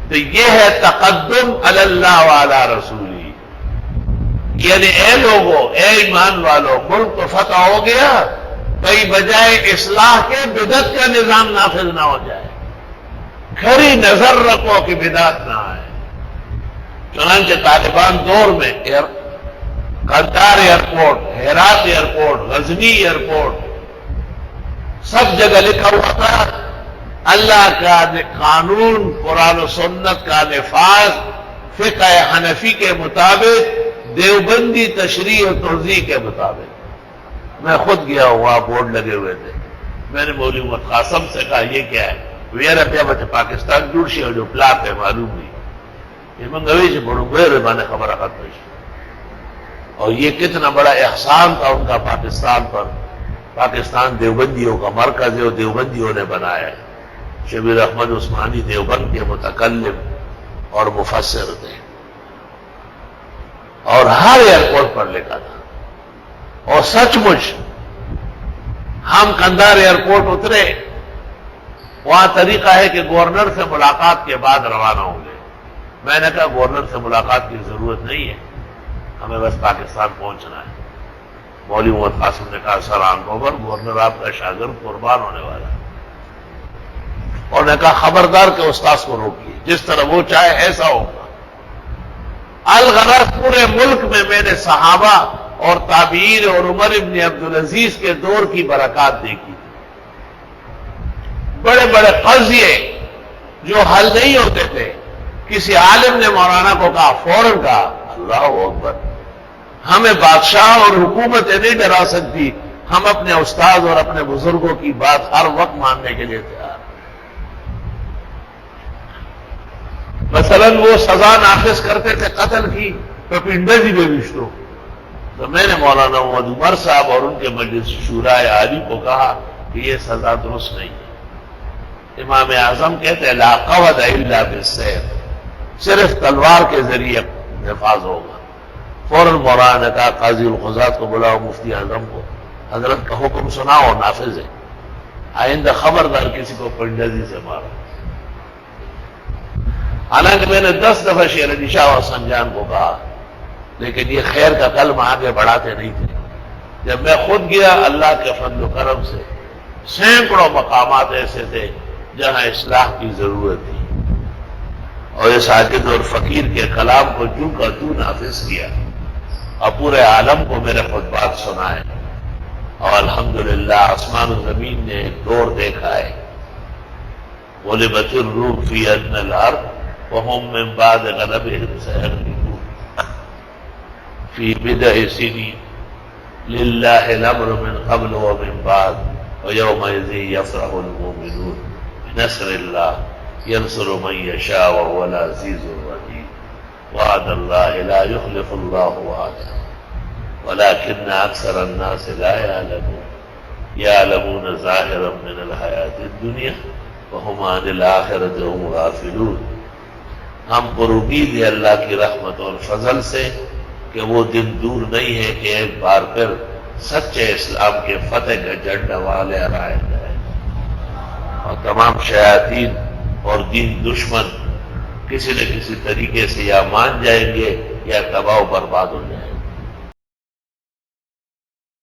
تو یہ ہے تقدم علی اللہ وعلی رسولی، یعنی اے لوگوں، اے ایمان والو، ملک تو فتح ہو گیا، کئی بجائے اصلاح کے بدعت کا نظام نافذ نہ ہو جائے، کھری نظر رکھو کہ بدعت نہ آئے۔ چنانچہ طالبان دور میں قطار airport, Herat airport, Ghazni airport, سب جگہ لکھا ہوا تھا اللہ کا قانون، قرآن و سنت کا نفاذ فقہ حنفی کے مطابق، دیوبندی تشریح و توضیح کے مطابق۔ میں خود گیا ہوں، وہاں بورڈ لگے ہوئے تھے، میں نے مولوی محمد قاسم سے کہا یہ کیا ہے؟ ویرا پیا بچے پاکستان جڑ سی جو پلاٹ ہے معلوم نہیں، یہ منگوی سے بڑوں گئے میں نے خبر رکھت میں، اور یہ کتنا بڑا احسان تھا ان کا پاکستان پر۔ پاکستان دیوبندیوں کا مرکز ہے اور دیوبندیوں نے بنایا ہے۔ شبیر احمد عثمانی دیوبند کے متکلم اور مفسر تھے، اور ہر ایئرپورٹ پر لکھا تھا۔ اور سچ مچ ہم قندار ایئرپورٹ اترے، وہاں طریقہ ہے کہ گورنر سے ملاقات کے بعد روانہ ہوں گے۔ میں نے کہا گورنر سے ملاقات کی ضرورت نہیں ہے، ہمیں بس پاکستان پہنچنا ہے۔ مولوی محمد قاسم نے کہا سر آنکھوں پر، گورنر آپ کا شاگرد قربان ہونے والا ہے۔ اور نے کہا خبردار کہ استاذ کو روکیے، جس طرح وہ چاہے ایسا ہوگا۔ الغرض پورے ملک میں نے صحابہ اور تابعین اور عمر ابن عبدالعزیز کے دور کی برکات دیکھی۔ بڑے بڑے قضیے جو حل نہیں ہوتے تھے، کسی عالم نے مولانا کو کہا، فوراً کہا اللہ اکبر، ہمیں بادشاہ اور حکومتیں نہیں ڈرا سکتی، ہم اپنے استاد اور اپنے بزرگوں کی بات ہر وقت ماننے کے لیے تیار۔ مثلاً وہ سزا نافذ کرتے تھے قتل کی، تو پنڈی بے وشتو، تو میں نے مولانا محمد عمر صاحب اور ان کے مجلس شورائے عالی کو کہا کہ یہ سزا درست نہیں ہے۔ امام اعظم کہتے ہیں لا قود الا بالسیف، صرف تلوار کے ذریعے نفاذ ہوگا۔ فوراً مولانا نے کہا قاضی القضات کو بلاؤ، مفتی اعظم کو، حضرت کا حکم سنا اور نافذ ہے، آئندہ خبردار کسی کو پنڈی سے مارا۔ حالانکہ میں نے 10 دفعہ شیر علی شاہ اور سنجان کو کہا، لیکن یہ خیر کا کلمہ آگے بڑھاتے نہیں تھے۔ جب میں خود گیا، اللہ کے فضل و کرم سے سینکڑوں مقامات ایسے تھے جہاں اصلاح کی ضرورت تھی، اور اس عاجز اور فقیر کے کلام کو جو کا تو نافذ کیا، اور پورے عالم کو میرے خطبات سنائے، اور الحمدللہ آسمان و زمین نے ایک دور دیکھا ہے۔ غلبت الروم فی ادنی الارض وهم من بعد غلبهم سيغلبون في بضع سنين لله الامر من قبل ومن بعد ويومئذ يفرح المؤمنون بنصر الله ينصر من يشاء وهو العزيز الرحيم وعد الله لا يخلف الله وعده ولكن اكثر الناس لا يعلمون ظاهرا من الحياة الدنيا وهم عن الآخرة هم غافلون۔ ہم پر امید ہے اللہ کی رحمت اور فضل سے کہ وہ دن دور نہیں ہے کہ ایک بار پھر سچے اسلام کے فتح کا جھنڈا والے لہرائے جائے، اور تمام شیاطین اور دین دشمن کسی نہ کسی طریقے سے یا مان جائیں گے یا تباہ و برباد ہو جائیں گے۔